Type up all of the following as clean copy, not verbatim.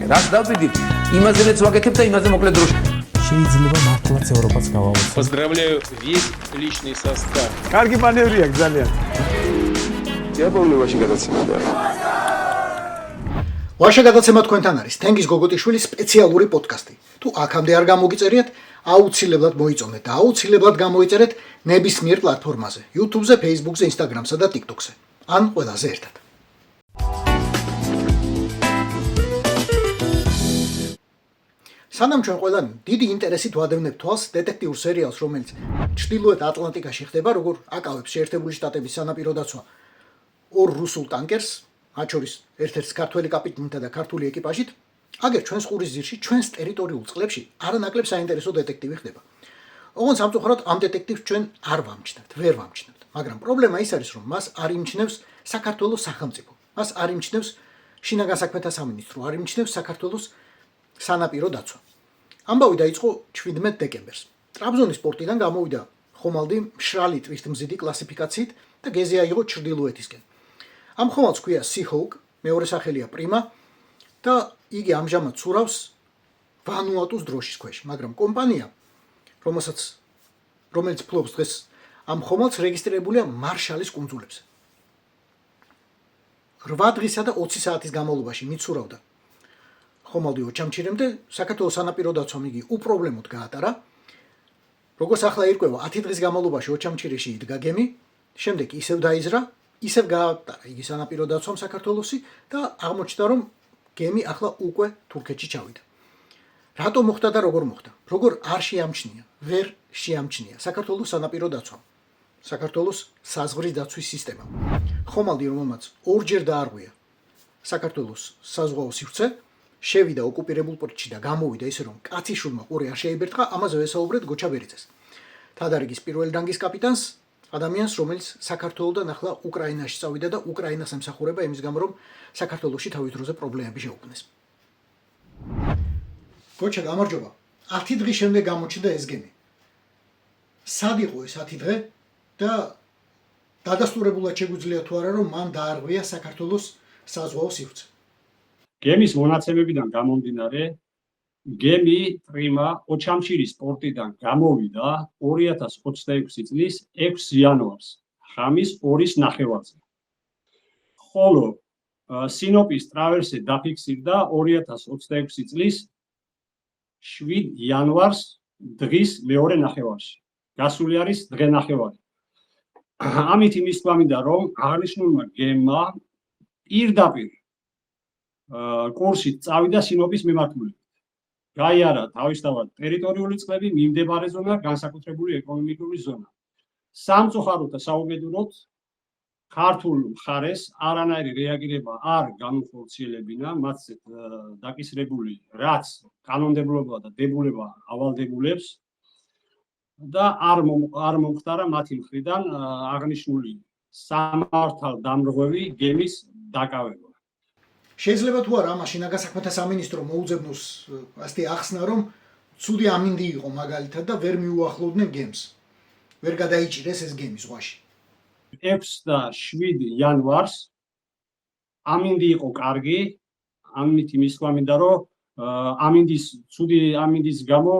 რას დავდივით, იმაზე რაც ვაკეთებ და იმაზე მოკლედ დროში. შეიძლება მართლაც ევროპაც გავავოცოთ. Поздравляю весь личный состав. კარგი მანევრია ძალიან. დიაბოლოვაში გადაცემდა. ვაშა გადაცემა თქვენთან არის თენგიზ გოგოტიშვილის სპეციალური პოდკასტი. თუ აქამდე არ გამოგიწერიათ, აუცილებლად მოიწონეთ და აუცილებლად გამოიწერეთ ნებისმიერ პლატფორმაზე: YouTube-ზე, Facebook-ზე, Instagram-სა და TikTok-ზე. ან ყველაზე ერთად. სანამ ჩვენ ყველანი დიდი ინტერესით ვადევნებთ თვალს დეტექტიურ სერიალს, რომელიც ჩრდილოეთ ატლანტიკაში ხდება, როგორ აკავებს შეერთებული შტატების სანაპირო დაცვა ორ რუსულ ტანკერს, მათ შორის ერთ-ერთ ქართველი კაპიტანთან და ქართული ეკიპაჟით, აგერ ჩვენს ყურის ძირში, ჩვენს ტერიტორიულ წყლებში არანაკლებ საინტერესო დეტექტივი ხდება. ოღონდ სამწუხაროდ ამ დეტექტივს ჩვენ არ ვამჩნევთ, ვერ ვამჩნევთ, მაგრამ პრობლემა ის არის, რომ მას არ იმჩნევს საქართველოს სახელმწიფო, მას არ იმჩნევს შინაგან საქმეთა სამინისტრო, არ იმჩნევს საქართველოს სანაპირო დაცვა. ამბავი დაიწყო 17 დეკემბერს. ტრაბზონის პორტიდან გამოვიდა ხომალდი მშრალი ტვირთმზიდი კლასიფიკაციით და გეზი აიღო ჩრდილოეთისკენ. ამ ხომალდს ქვია Seahawk, მეორე სახელია პრიმა და იგი ამჟამად ცურავს ვანუატუს დროშის ქვეშ, მაგრამ კომპანია, რომელიც ფლობს დღეს ამ ხომალდს, რეგისტრირებულია მარშალის კუნძულებზე. 8 დღისა და 20 საათის განმავლობაში მიცურავდა ხომალდი ოჩამჩირემდე, საქართველოს სანაპირო დაცვამ იგი უპრობლემოდ გაატარა. როგორც ახლა ირკვევა, 10 დღის განმავლობაში ოჩამჩირეში იდგა გემი, შემდეგ ისევ დაიზრა, ისევ გაატარა იგი სანაპირო დაცვამ საქართველოსი და აღმოჩნდა, რომ გემი ახლა უკვე თურქეთში ჩავიდა. რატო მოხდა და როგორ მოხდა? როგორ არ შეამჩნია, ვერ შეამჩნია საქართველოს სანაპირო დაცვამ, საქართველოს საზღვრის დაცვის სისტემამ. ხომალდი, რომელმაც ორჯერ დაარღვია საქართველოს საზღვაო სივრცე, შევიდა ოკუპირებულ პორტში და გამოვიდა ისე, რომ კაციშვილმა ყური არ შეიბერტყა, ამაზე ვესაუბრეთ გოჩა ბერიძეს. თადარიგის პირველი რანგის კაპიტანს, ადამიანს, რომელიც საქართველოდან ახლა უკრაინაში წავიდა და უკრაინას ემსახურება იმის გამო, რომ საქართველოში თავის დროზე პრობლემები შეუქმნეს. გოჩა, გამარჯობა. 10 დღის შემდეგ გამოჩნდა ეს გემი. სად იყო ეს 10 დღე და დადასტურებულად შეგვიძლია თუ არა, რომ მან დაარღვია საქართველოს საზღვაო სივრცე? გემის მონაცემებიდან გამომდინარე, გემი პრიმა ოჩამჩირის პორტიდან გამოვიდა 2026 წლის 6 იანვარს, ღამის 2-ის ნახევარზე. ხოლო სინოპის ტრავერსე დაფიქსირდა 2026 წლის 7 იანვარს დღის მეორე ნახევარში. გასული არის დღე ნახევარი. ამით იმის თქმა მინდა, რომ აღნიშნულმა გემმა პირდაპირ კურსით წავიდა სინოპის მიმართულებით. გაიარა თავისთავად ტერიტორიული წყლები, მიმდებარე ზონა, განსაკუთრებული ეკონომიკური ზონა. სამწუხაროდ და საუბედუროდ ქართულ მხარეს არანაირი რეაგირება არ განუხორციელებინა მათ დაკისრებული, რაც კანონმდებლობა და დებულება ავალდებულებს და არ მომხდარა მათი მხრიდან აღნიშნული სამართალდამრღვევი გემის დაკავება. შეიძლება თუ არა ამას შინაგან საქმეთა სამინისტრო მოუძებნოს ასეთი ახსნა, რომ ცუდი ამინდი იყო მაგალითად და ვერ მიუახლოვდნენ გემს. ვერ გადაიჭირეს ეს გემი ზღვაში. 6 და 7 იანვარს ამინდი იყო კარგი, ამით იმის თქმა მინდა, რომ ცუდი ამინდის გამო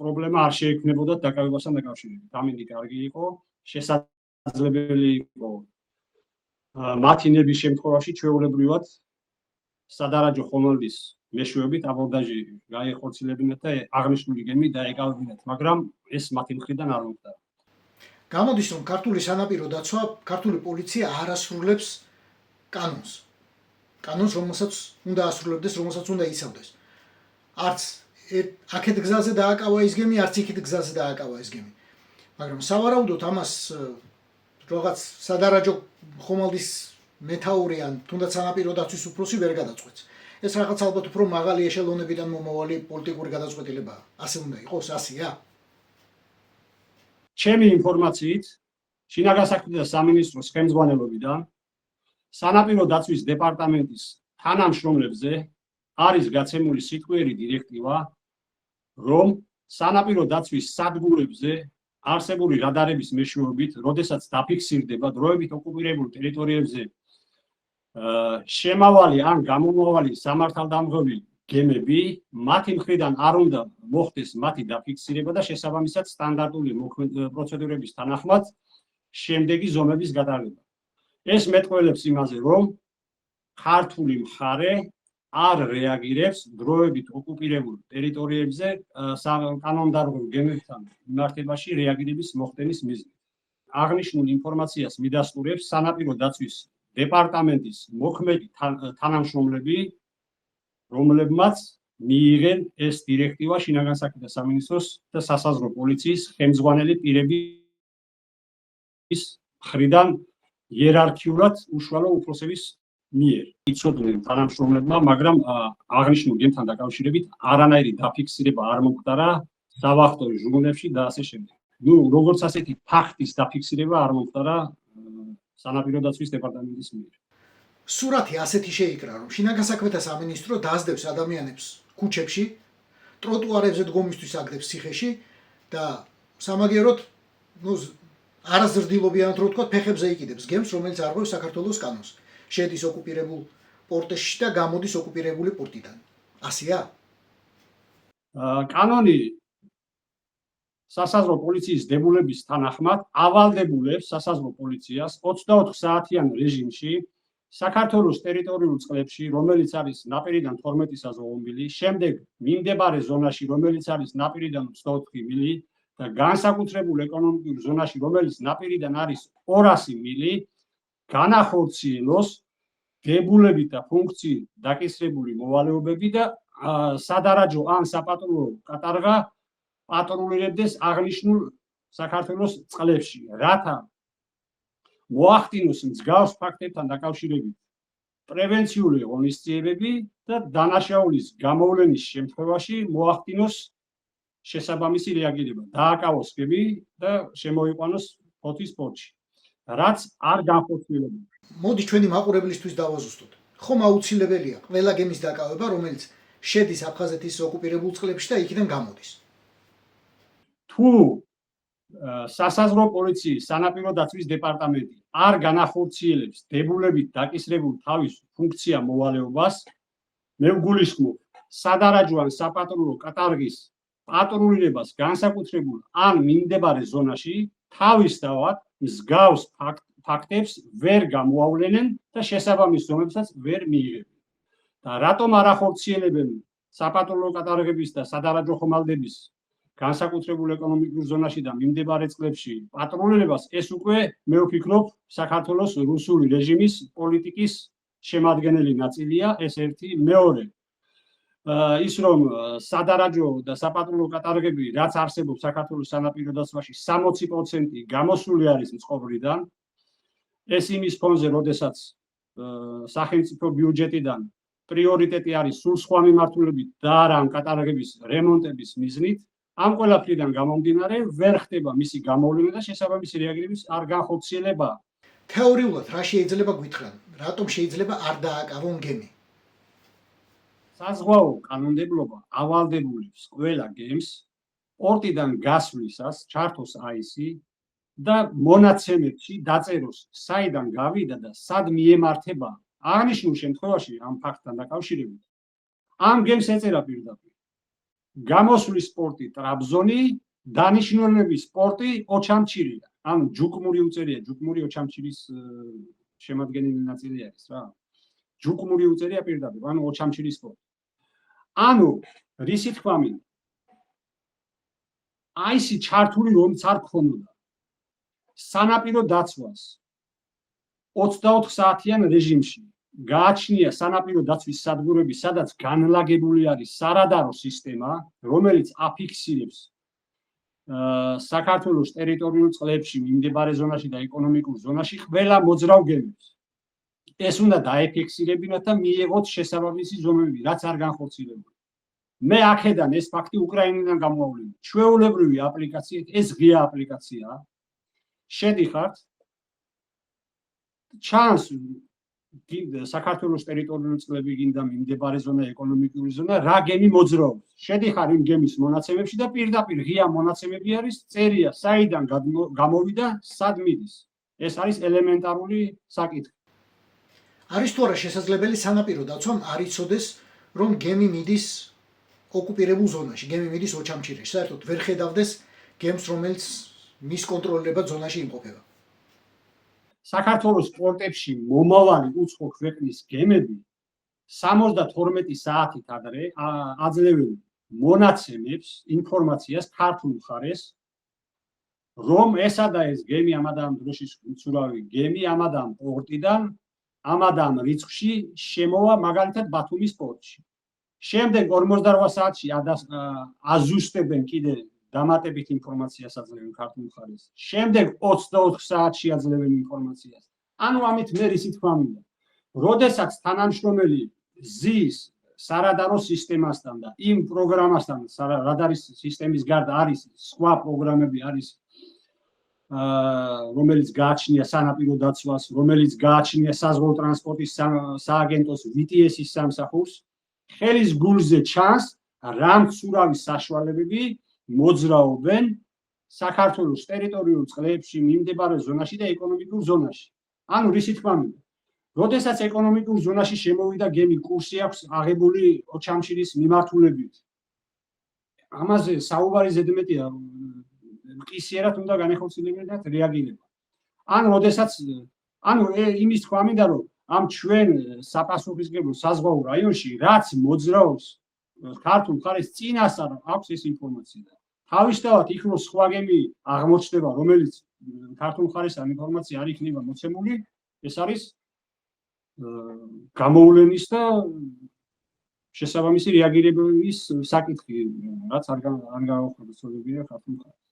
პრობლემა არ შეექმნებოდა დაკავებასთან დაკავშირებით. ამინდი კარგი იყო, შესაძლებელი იყო მათი ნების შემთხვევაში ჩვეულებრივად სადარაჯო ხომალდის მეშვეობით აბორდაჟი გაიხორციელებინათ და აღნიშნული გემი დაეკავებინათ, მაგრამ ეს მათი მხრიდან არ მოხდა. გამოდის, რომ ქართული სანაპირო დაცვა, ქართული პოლიცია არ ასრულებს კანონს. კანონს, რომელსაც უნდა ასრულებდეს, რომელსაც უნდა იცავდეს. არც აქეთ გზაზე დააკავა ეს გემი, არც იქით გზაზე დააკავა ეს გემი. მაგრამ სავარაუდოდ ამას რაღაც სადარაჯო ხომალდის მეთაური ან თუნდაც სანაპირო დაცვის უფროსი ვერ გადაწყვეტს. ეს რაღაც ალბათ უფრო მაღალი ეშელონებიდან მომავალი პოლიტიკური გადაწყვეტილებაა. ასე უნდა იყოს, ასეა. ჩემი ინფორმაციით, შინაგან საქმეთა სამინისტროს ხელმძღვანელობიდან სანაპირო დაცვის დეპარტამენტის თანამშრომლებზე არის გაცემული სიტყვიერი დირექტივა, რომ სანაპირო დაცვის სადგურებზე არსებული რადარების მეშვეობით, როდესაც დაფიქსირდება დროებით ოკუპირებულ ტერიტორიებზე შემავალი ან გამომავალი სამართალდამღები გემები მათი მხრიდან არ უნდა მოხდეს მათი დაფიქსირება და შესაბამისად სტანდარტული პროცედურების თანახმად შემდეგი ზომების გატარება. ეს მეტყველებს იმაზე, რომ ქართული მხარე არ რეაგირებს დროებით ოკუპირებულ ტერიტორიებზე კანონდარღვევ გემებთან მიმართებაში რეაგირების მოხდენის მიზნით. აღნიშნულ ინფორმაციას მიდასტურებს სანაპირო დაცვის დეპარტამენტის მოქმედი თანამშრომლები, რომლებმაც მიიღენ ეს დირექტივა შინაგან საქმეთა სამინისტროს და სასაზღვრო პოლიციის ხელმძღვანელი პირების მხრიდან იერარქიულად უშუალო უფროსების მიერ. იცოდნენ თანამშრომლებმა, მაგრამ აღნიშნულ გემთან დაკავშირებით არანაირი დაფიქსირება არ მომხდარა სავახტო ჟურნალებში და ასე შემდეგ. როგორც ასეთი ფაქტის დაფიქსირება არ მომხდარა სანაპირო დაცვის დეპარტამენტის მიერ. სურათი ასეთი შეიკრა, რომ შინაგან საქმეთა სამინისტრო დაასდევს ადამიანებს ქუჩებში, ტროტუარებზე დგომისთვის აგდებს ციხეში და სამაგიეროდ, არაზრდილობიანად რო ვთქვა, ფეხებზე იკიდებს გემს, რომელიც არღვევს საქართველოს კანონს. შედის ოკუპირებულ პორტში და გამოდის ოკუპირებული პორტიდან. ასეა? კანონი სასაზღვრო პოლიციის დებულების თანახმად ავალდებულებს სასაზღვრო პოლიციას 24 საათიან რეჟიმში საქართველოს ტერიტორიულ წყლებში, რომელიც არის ნაპირიდან 12 საზღვაო მილი, შემდეგ მიმდებარე ზონაში, რომელიც არის ნაპირიდან 24 მილი და განსაკუთრებულ ეკონომიკურ ზონაში, რომელიც ნაპირიდან არის 200 მილი, განახორციელოს დებულებით და ფუნქციით დაკისრებული მოვალეობები და სადარაჯო ან საპატრულო კატარღა პატრულირებდეს აღნიშნულ საქართველოს წყლებში, რათა მოახდინოს მსგავს ფაქტებთან დაკავშირებით პრევენციული ღონისძიებები და დანაშაულის გამოვლენის შემთხვევაში მოახდინოს შესაბამისი რეაგირება, დააკავოს გემი და შემოიყვანოს ფოთის პორტში, რაც არ განხორციელებულა. მოდი ჩვენი მაყურებლისთვის დავაზუსტოთ. ხომ აუცილებელია ყველა გემის დაკავება, რომელიც შედის აფხაზეთის ოკუპირებულ წყლებში და იქიდან გამოდის. თუ სასაზღვრო პოლიციის სანაპირო დაცვის დეპარტამენტი არ განახორციელებს დებულებით დაკისრებულ თავის ფუნქცია მოვალეობას, მე ვგულისხმობ სადარაჯო ან საპატრულო კატარღის პატრულირებას განსაკუთრებულ ან მიმდებარე ზონაში თავისთავად მსგავს ფაქტებს ვერ გამოავლენენ და შესაბამის ზომებსაც ვერ მიიღებენ. და რატომ არ ახორციელებენ საპატრულო კატარღების და სადარაჯო ხომალდების განსაკუთრებულ ეკონომიკურ ზონაში და მიმდებარე წყლებში პატრულირებას, ეს უკვე მე ვფიქრობ საქართველოს რუსული რეჟიმის პოლიტიკის შემადგენელი ნაწილია, ეს ერთი. მეორე, ის რომ სადარაჯო და საპატრულო კატარღები, რაც არსებობს საქართველოს სანაპირო დაცვაში, 60% გამოსული არის მწყობრიდან. ეს იმის ფონზე, როდესაც სახელმწიფო ბიუჯეტიდან პრიორიტეტი არის სულ სხვა მიმართულებით და არა ამ კატარღების რემონტების მიზნით. ამ ყველაფრიდან გამომდინარე, ვერ ხდება მისი გამოვლენა და შესაბამისი რეაგირების არ განხორციელება. თეორიულად რა შეიძლება გითხრან? რატომ შეიძლება არ დააკავონ გემი? საზღვაო კანონმდებლობა ავალდებულებს ყველა გემს პორტიდან გასვლისას ჩართოს აისი და მონაცემებში დაწეროს საიდან გავიდა და სად მიემართება. აღნიშნულ შემთხვევაში ამ ფაქტთან დაკავშირებით ამ გემს ეწერა პირდაპირ გამოსვლის პორტი ტრაბზონი, დანიშნულების პორტი ოჩამჩირია. ანუ ჯუკმური უწერია, ჯუკმური ოჩამჩირის შემადგენელი ნაწილი არის რა. ჯუკმური უწერია პირდაპირ, ანუ ოჩამჩირის პორტი. ანუ რისი თქვა მინდა? აისი ჩართული რომც არ ქონოდა. სანაპირო დაცვას 24 საათიან რეჟიმში გააჩნია სანაპირო დაცვის სადგურები, სადაც განლაგებული არის სარადარო სისტემა, რომელიც აფიქსირებს საქართველოს ტერიტორიულ წყლებში, მიმდებარე ზონაში და ეკონომიკურ ზონაში ყველა მოძრავ გემებს. ეს უნდა დაეფიქსირებინათ და მიიღოთ შესაბამისი ზომები, რაც არ განხორციელებულა. მე აქედან ეს ფაქტი უკრაინიდან გამოავლინე. ჩვეულებრივი აპლიკაციით, ეს ღია აპლიკაციაა. შედიხართ ჩანს საქართველოს ტერიტორიული წყლები გინდა მიმდებარე ზონა, ეკონომიკური ზონა, რა გემი მოძრაობს. შედიხარ იმ გემის მონაცემებში და პირდაპირ ღია მონაცემები არის, წერია საიდან გამოვიდა, სად მიდის. ეს არის ელემენტარული საკითხი. არის თუ არა შესაძლებელი სანაპირო დაცვამ არ იცოდეს, რომ გემი მიდის ოკუპირებულ ზონაში, გემი მიდის ოჩამჩირეში, საერთოდ ვერ ხედავდეს გემს, რომელიც მის კონტროლებად ზონაში იმყოფება. საქართველოს პორტებში მომავალი უცხო ქვეყნის გემები 72 საათით ადრე აძლევენ მონაცემებს ინფორმაციას ქართულ მხარეს, რომ ესა და ეს გემი ამადამ დროშის მცურავი გემი ამადამ პორტიდან ამადამ რიცხვში შემოვა მაგალითად ბათუმის პორტში. შემდეგ 48 საათში აზუსტებენ კიდე დამატებით ინფორმაციას აძლევენ ქართულ მხარეს. შემდეგ 24 საათში აძლევენ ინფორმაციას. ანუ ამით მე ისიც ვამბობ, როდესაც თანამშრომელი ზის სარადარო სისტემასთან და იმ პროგრამასთან, რადარის სისტემის გარდა არის სხვა პროგრამები არის, რომელიც გააჩნია სანაპირო დაცვას, რომელიც გააჩნია საზღვაო ტრანსპორტის სააგენტოს VTS-ის სამსახურს, ხელის გულზე ჩანს რა მცურავი საშუალებები მოძრაობენ საქართველოს ტერიტორიულ წყლებში, მიმდებარე ზონაში და ეკონომიკურ ზონაში. ანუ რისი თქმა მინდა, როდესაც ეკონომიკურ ზონაში შემოვიდა გემი, კურსი აქვს აღებული ოჩამჩირის მიმართულებით. ამაზე საუბარი ზედმეტია, მყისიერად უნდა განეხორციელებინათ რეაგირება. ანუ იმის თქვა მინდა, რომ ამ ჩვენ საპასუხისმგებლო საზღვაო რაიონში რაც მოძრაობს ქართულ მხარეს წინასწარ აქვს ეს ინფორმაცია. თავისთავად იქ რო სხვა გემი აღმოჩნდება, რომელიც ქართულ მხარეს ამ ინფორმაცია არ იქნება მოცემული, ეს არის გამოვლენის და შესაბამისი რეაგირების საკითხი, რაც არ განაუხლებია ქართულ მხარეს.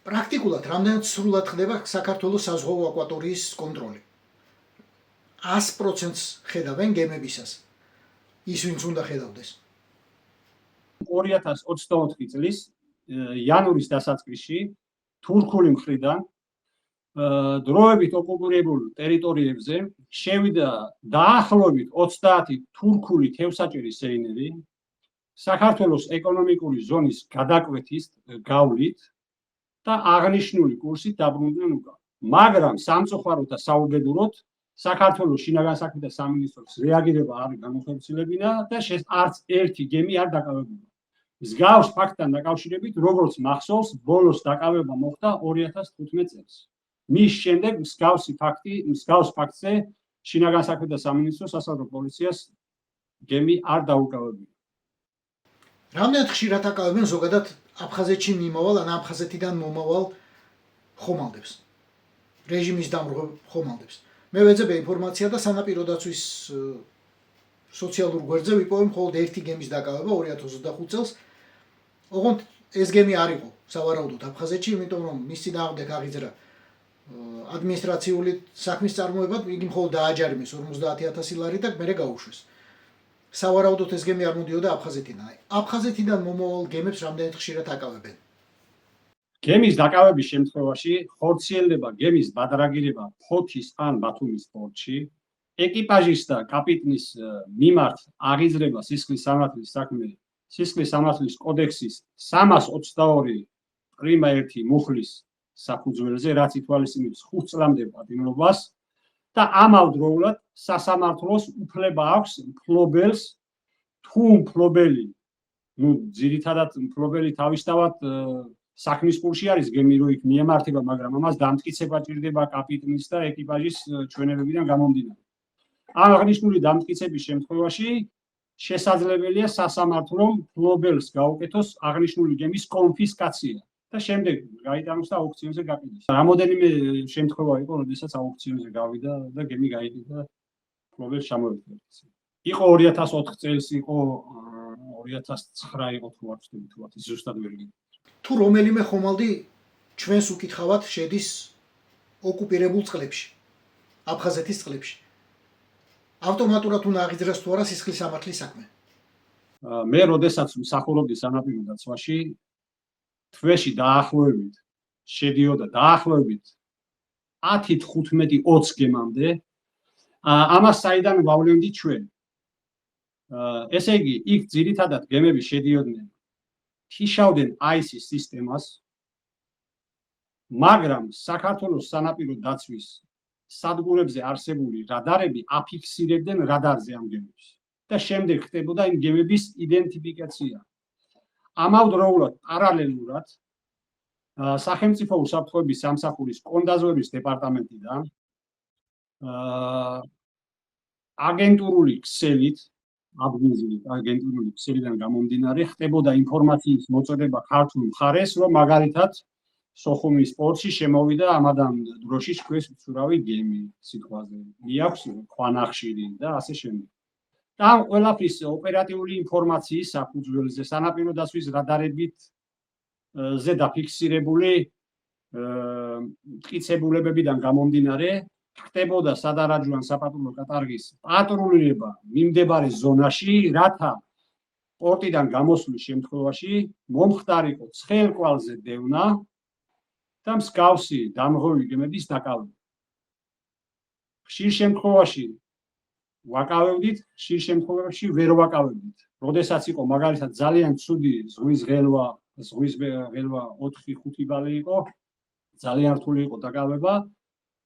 პრაქტიკულად რამდენად სრულად ხდება საქართველოს საზღვაო აკვატორიის კონტროლი? 100%-ს ხედავენ გემებისას. ის ვინც უნდა ხედავდეს. 2024 წლის იანვრის დასაწყისში თურქული მხრიდან დროებით ოკუპირებულ ტერიტორიებზე შევიდა დაახლოებით 30 თურქული თევსაჭირის სეინერი საქართველოს ეკონომიკური ზონის გადაკვეთის გავლით და აღნიშნული კურსით დაბრუნდნენ უკან. მაგრამ სამწუხაროდ და საუბედუროდ საქართველოს შინაგან საქმეთა სამინისტროს რეაგირება არ განხორციელებინა და არც ერთი გემი არ დაკავებულა. მსგავს ფაქტთან დაკავშირებით, როგორც მახსოვს, ბოლოს დაკავება მოხდა 2015 წელს. მის შემდეგ მსგავს ფაქტზე შინაგან საქმეთა სამინისტროს სასაზღვრო პოლიციას გემი არ დაუკავებია. რამდენად ხშირად აკავებენ ზოგადად აფხაზეთში მიმავალ ან აფხაზეთიდან მომავალ ხომალდებს, რეჟიმის დამრღვევ ხომალდებს? მე ვეძებე ინფორმაცია და სანაპირო დაცვის სოციალურ გვერდზე ვიპოვე მხოლოდ ერთი გემის დაკავება 2025 წელს. ოღონდ ეს გემი არ იყო სავარაუდოდ აფხაზეთში, იმიტომ რომ მის წინააღმდეგ აღიძრა ადმინისტრაციული საქმის წარმოება, იგი მხოლოდ დააჯარიმეს 50000 ლარი და მერე გაუშვეს. სავარაუდოდ ეს გემი არ მოდიოდა აფხაზეთიდან. აფხაზეთიდან მომავალ გემებს რამდენად ხშირად აკავებენ? გემის დაკავების შემთხვევაში ხორციელდება გემის ბადრაგირება ფოთის ან ბათუმის პორტში, ეკიპაჟის და კაპიტნის მიმართ აღიძრება სისხლის სამართლის საქმე სისხლის სამართლის კოდექსის 322 პრიმა 1 მუხლის საფუძველზე, რაც ითვალისწინებს 5 წლამდე პატიმრობას და ამავდროულად სასამართლოს უფლება აქვს მფლობელს თუ მფლობელი, ძირითადად მფლობელი თავისთავად საქმის კურსში არის გემი რო იქ მიემართება, მაგრამ ამას დამტკიცება ჭირდება კაპიტნის და ეკიპაჟის ჩვენებებიდან გამომდინარე. ამ აღნიშნული დამტკიცების შემთხვევაში შესაძლებელია სასამართლომ მფლობელს გაუკეთოს აღნიშნული გემის კონფისკაცია და შემდეგ გაიტანოს და აუქციონზე გაყიდოს. რამოდენიმე შემთხვევა იყო, როდესაც აუქციონზე გავიდა და გემი გაიყიდა მფლობელს ჩამოერთვეს. იყო 2004 წელს, იყო 2009 იყო თუ არ ვცდები თუ არ ზუსტად ვერ გიგო. თუ რომელიმე ხომალდი ჩვენს უკითხავად შედის ოკუპირებულ წყლებში, აფხაზეთის წყლებში, ავტომატურად უნდა აღიძრას თუ არა სისხლის სამართლის საქმე? მე როდესაც მსახურობდი სანაპირო დაცვაში, თვეში დაახლოებით შედიოდა დაახლოებით 10-15-20 გემამდე. ამას საიდან ვავლენდით ჩვენ? ესე იგი, იქ ძირითადად გემები შედიოდნენ თიშავდნენ ISIS სისტემას, მაგრამ საქართველოს სანაპირო დაცვის სადგურებზე არსებული რადარები აფიქსირებდნენ რადარზე ამ გემებს და შემდეგ ხდებოდა იმ გემების იდენტიფიკაცია. ამავდროულად პარალელურად სახელმწიფო უსაფრთხოების სამსახურის კონდაზვერის დეპარტამენტიდან აგენტურული ქსელით აგენტურული ქსელიდან გამომდინარე ხდებოდა ინფორმაციის მოწოდება ქართულ მხარეს, რომ მაგალითად სოხუმის პორტში შემოვიდა ამადამ დროშის ქვეშ მცურავი გემი სიტყვაზე. მიაქვს ქვანახშირი და ასე შემდეგ. და ამ ყველაფრის ოპერატიული ინფორმაციის საფუძველზე სანაპირო დაცვის რადარებით ზე დაფიქსირებული მტკიცებულებებიდან გამომდინარე ხდებოდა სადარაჯოან საპატრულო კატარგის პატრულირება მიმდებარე ზონაში, რათა პორტიდან გამოსვლის შემთხვევაში მომხდარიყო ცხელკვალზე დევნა და მსგავსი დამღოვი გემების დაკავება. ხშირ შემთხვევაში ვაკავებდით, ხშირ შემთხვევაში ვერ ვაკავებდით. როდესაც იყო მაგალითად ძალიან ცუდი ზღვის ღელვა 4-5 ბალი იყო, ძალიან რთული იყო დაკავება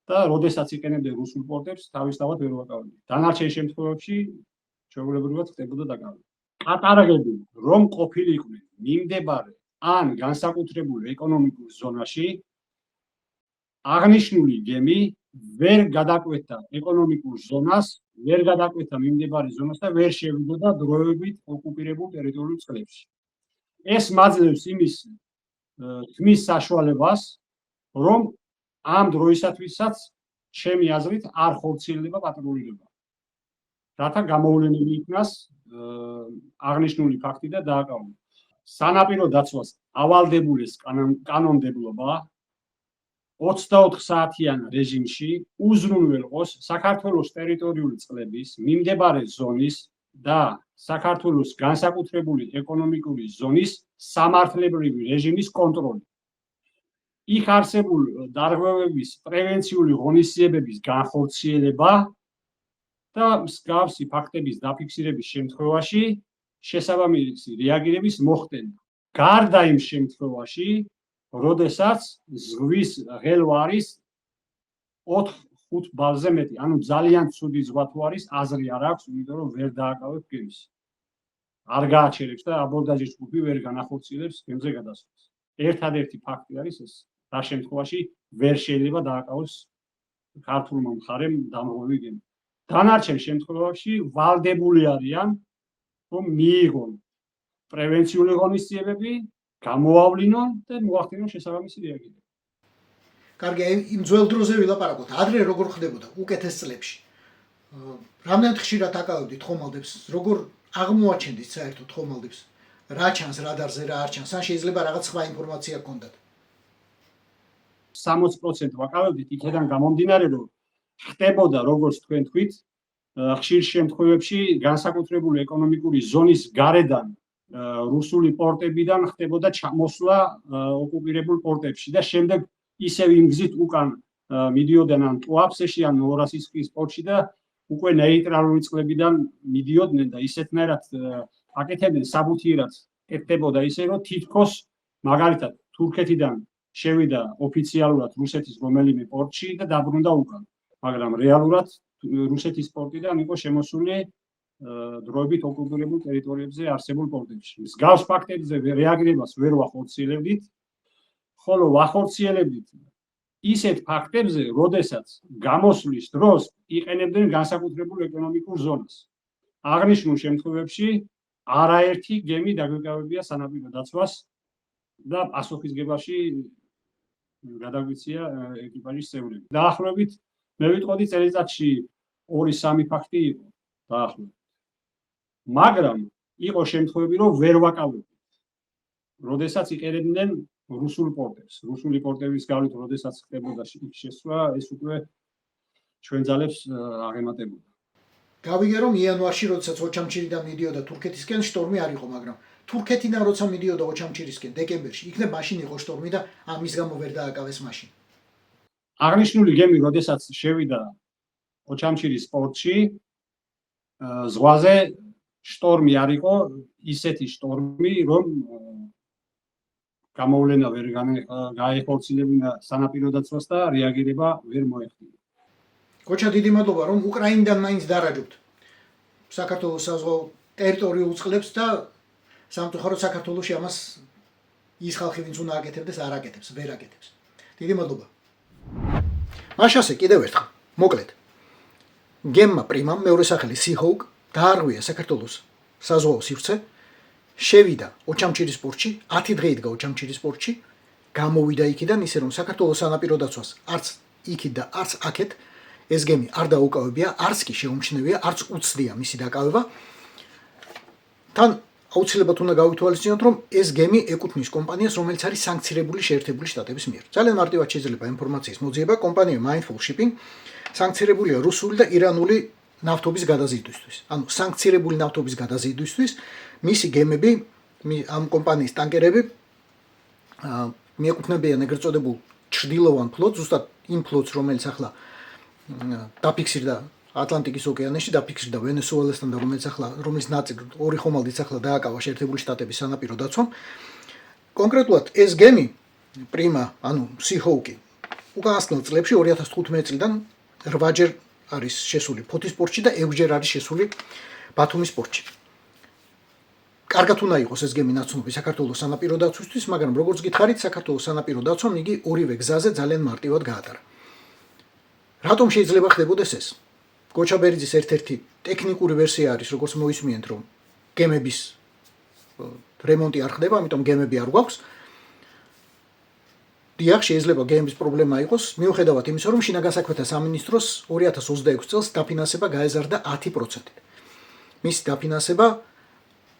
და როდესაც იყენებდნენ რუსულ პორტებს, თავისთავად ვერ ვაკავებდით. დანარჩენ შემთხვევებში ჩვეულებრივად ხდებოდა დაკავება. კატარგები რომ ყოფილიყვნენ მიმდებარე ან განსაკუთრებულ ეკონომიკურ ზონაში, აღნიშნული გემი ვერ გადაკვეთა ეკონომიკურ ზონას, ვერ გადაკვეთა მიმდებარე ზონას და ვერ შევიდოდა დროებით ოკუპირებულ ტერიტორიულ წყლებში. ეს მაძლევს იმის თმის საშუალებას, რომ ამ დროისათვისაც ჩემი აზრით არ ხორციელდება პატრულირება. რათა გამოვლენილი იქნას აღნიშნული ფაქტი და დააკავოს. სანაპირო დაცვას ავალდებულეს კანონმდებლობა 24 საათიან რეჟიმში უზრუნველყოს საქართველოს ტერიტორიული წყლების მიმდებარე ზონის და საქართველოს განსაკუთრებული ეკონომიკური ზონის სამართლებრივი რეჟიმის კონტროლი. იქ არსებულ დარღვევების პრევენციული ღონისძიებების განხორციელება და მსგავსი ფაქტების დაფიქსირების შემთხვევაში შესაბამისი რეაგირების მოხდენა. გარდა იმ შემთხვევაში, როდესაც ზღვის ღელვა არის 4-5 ბალზე მეტი, ანუ ძალიან ცუდი ზღვა თუ არის, აზრი არ აქვს, იმიტომ რომ ვერ დააკავებს გემს. არ გააჩერებს და აბორდაჟის ჯგუფი ვერ განახორციელებს გემზე გადასვლას. ერთადერთი ფაქტი არის ეს, რა შემთხვევაში ვერ შეიძლება დააკავოს ქართულმა მხარემ დამღოვი გემი. დანარჩენ შემთხვევაში ვალდებული არიან, რომ მიიღონ პრევენციული ღონისძიებები, გამოავლინონ და მოახდინონ შესაბამისი რეაგირება. კარგი, იმ ძველ დროზე ვილაპარაკოთ. ადრე როგორ ხდებოდა უკეთეს წლებში? რამდენად ხშირად აკავებდით ხომალდებს? როგორ აღმოაჩენდით საერთოდ ხომალდებს? რა ჩანს რადარზე, რა არ ჩანს? ან შეიძლება რაღაც სხვა ინფორმაცია გქონდათ? 60% ვაკავებდით იქიდან გამომდინარე, რომ ხდებოდა როგორც თქვენ თქვით, ხშირ შემთხვევებში განსაკუთრებული ეკონომიკური ზონის გარედან რუსული პორტებიდან ხდებოდა ჩამოსვლა ოკუპირებულ პორტებში და შემდეგ ისევ იმ გზით უკან მიდიოდნენ ან ტუაფსეში ან ნოვოროსიისკის პორტში და უკვე ნეიტრალური წყლებიდან მიდიოდნენ და ისეთნაირად აკეთებდნენ საბუთიერად ეთდებოდა ისე რომ თითქოს მაგალითად თურქეთიდან შევიდა ოფიციალურად რუსეთის რომელიმე პორტში და დაბრუნდა უკან, მაგრამ რეალურად რუსეთის პორტიდან იყო შემოსული დროებით ოკუპირებულ ტერიტორიებზე არსებულ პორტებში. მსგავს ფაქტებზე რეაგირებას ვერ ვახორციელებდით, ხოლო ვახორციელებდით ისეთ ფაქტებზე, როდესაც გამოსვლის დროს იყენებდნენ განსაკუთრებულ ეკონომიკურ ზონას. აღნიშნულ შემთხვევებში არაერთი გემი დაგვიკავებია სანაპირო დაცვას და პასუხისგებაში გადაგვიცია ეკიპაჟის წევრები. დაახლოებით მე ვიტყოდი წელიწადში 2-3 ფაქტი იყო დაახლოებით. მაგრამ იყო შემთხვევები, რომ ვერ ვაკავებდით. როდესაც იყენებდნენ რუსულ პორტებს. რუსული პორტების გავლით, როდესაც ხდებოდა შესვლა, ეს უკვე ჩვენ ძალებს აღემატებოდა. გავიგე რომ იანვარში, როდესაც ოჩამჩირიდან მიდიოდა თურქეთისკენ, შტორმი არ იყო, მაგრამ თურქეთიდან როცა მიდიოდა ოჩამჩირისკენ დეკემბერში, იქნებ მაშინ იყო შტორმი და ამის გამო ვერ დააკავეს მაშინ. აღნიშნული გემი, როდესაც შევიდა ოჩამჩირის პორტში, ზღვაზე შტორმი არ იყო, ისეთი შტორმი, რომ გამოვლენა ვერ გაეხორციელებინა სანაპირო დაცვას და რეაგირება ვერ მოეხდინა. კოჩა დიდი მადლობა რომ უკრაინიდან მაინც დარაჯობთ საქართველოს საზღვაო ტერიტორიულ წყლებს და სამწუხაროდ საქართველოში ამას ის ხალხი ვინც უნდა აკეთებდეს არ აკეთებს, ვერ აკეთებს. დიდი მადლობა. მაშასე კიდევ ერთხელ, მოკლედ. გემმა პრიმამ მეორე სახელი Seahawk დაარღვია საქართველოს საზღვაო სივრცე, შევიდა ოჩამჩირის პორტში, 10 დღე იდგა ოჩამჩირის პორტში, გამოვიდა იქიდან ისე რომ საქართველოს სანაპირო დაცვას არც იქით და არც აქეთ ეს გემი არ დაუკავებია, არც კი შეუმჩნევია, არც უცდია მისი დაკავება. თან აუცილებლად უნდა გავითვალისწინოთ, რომ ეს გემი ეკუთვნის კომპანიას, რომელიც არის სანქცირებული შეერთებული შტატების მიერ. ძალიან მარტივად შეიძლება ინფორმაციის მოძიება. კომპანია Mindful Shipping სანქცირებულია რუსული და ირანული ნავთობის გადაზიდვისთვის. ანუ სანქცირებული ნავთობის გადაზიდვისთვის მისი გემები, ამ კომპანიის ტანკერები მიეკუთვნებიან ეგრეთ წოდებულ ჩრდილოვან ფლოტს, ზუსტად იმ ფლოტს, რომელიც ახლა დაფიქსირდა ატლანტიკის ოკეანეში, დაფიქსირდა ვენესუელასთან და რომელიც ნაწილი ორი ხომალდიც ახლა დააკავა შეერთებული შტატების სანაპირო დაცვამ. კონკრეტულად ეს გემი პრიმა, ანუ Seahawk-ი უკანასკნელ წლებში 2015 წლიდან 8-ჯერ არის შესული ფოთის პორტში და 6-ჯერ არის შესული ბათუმის პორტში. კარგად უნდა იყოს ეს გემი ნაცნობი საქართველოს სანაპირო დაცვისთვის, მაგრამ როგორც გითხარით, საქართველოს სანაპირო დაცვამ იგი ორივე გზაზე ძალიან მარტივად გაატარა. რატომ შეიძლება ხდებოდეს ეს? გოჩაბერიძის ერთ-ერთი ტექნიკური ვერსია არის, როგორც მოისმინეთ, რომ გემების რემონტი არ ხდება, ამიტომ გემები არ გვაქვს. დიახ, შეიძლება გემების პრობლემა იყოს, მიუხედავად იმისა, რომ შინაგანსაქმეთა სამინისტროს 2026 წელს დაფინანსება გაეზარდა 10%-ით. მისი დაფინანსება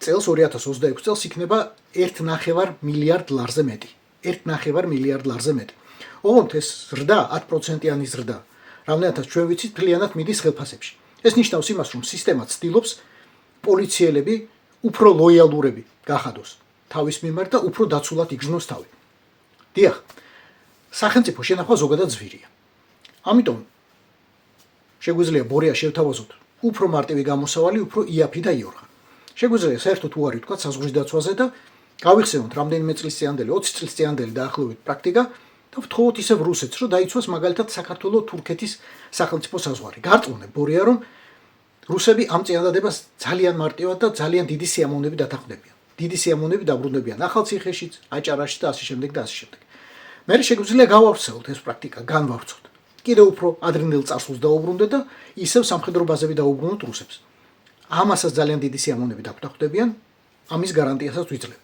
წელს 2026 წელს იქნება 1.5 მილიარდ ლარზე მეტი. 1.5 მილიარდ ლარზე მეტი. ოღონდ ეს ზრდა 10%-იანი ზრდა, რამდენადაც ჩვენ ვიცით, მთლიანად მიდის ხელფასებში. ეს ნიშნავს იმას, რომ სისტემა ცდილობს პოლიციელები უფრო ლოიალურები გახადოს თავის მიმართ და უფრო დაცულად იგრძნოს თავი. დიახ, სახელმწიფო შენახვა ზოგადად ზვირია. ამიტომ შეგვიძლია ბორია შევთავაზოთ უფრო მარტივი გამოსავალი, უფრო იაფი და იორღა. შეგვიძლია საერთოდ უარი ვთქვათ საზღვრის დაცვაზე და გავიხსენოთ რამდენიმე წლის წინანდელი, 20 წლის წინანდელი დაახლოებით პრაქტიკა და ვთხოვოთ ისევ რუსეთს, რომ დაიცვას მაგალითად საქართველო-თურქეთის სახელმწიფო საზღვარი. გარწმუნებ ბორია, რომ რუსები ამ წინადადებას ძალიან მარტივად და ძალიან დიდი სიამოვნებით დათანხმდებიან. დიდი სიამოვნებით დაბრუნდებიან ახალციხეშიც, აჭარაში და ასე შემდეგ და ასე შემდეგ. მე შეგვიძლია გავავრცელოთ ეს პრაქტიკა, განვავრცოთ. კიდევ უფრო ადრინდელ წარსულს დაუბრუნდეთ და ისევ სამხედრო ბაზები დაუბრუნოთ რუსებს. ამასაც ძალიან დიდი სიამოვნებით დაგვდახდებიან, ამის გარანტიასაც ვიძლებ.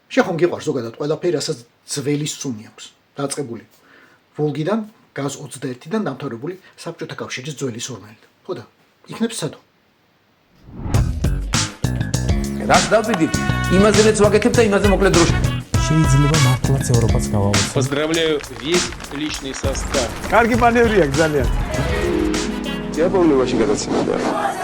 შეხომ გიყვარს ზოგადად ყველაფერი, რასაც ძველი სუნი აქვს. დაწყებული ვოლგიდან, გაზ 21-დან დამთავრებული საბჭოთა კავშირის ძველი სურნელით. ხო და იქნებ სადო. რაც დავდიდით, იმაზეც ვაკეთებ და იმაზე მოკლედ დროში. შეიძლება მართლაც ევროპაც გავავოცოთ. Поздравляю весь личный состав. კარგი მანევრია ძალიან. Я помню, очень гадаться надо.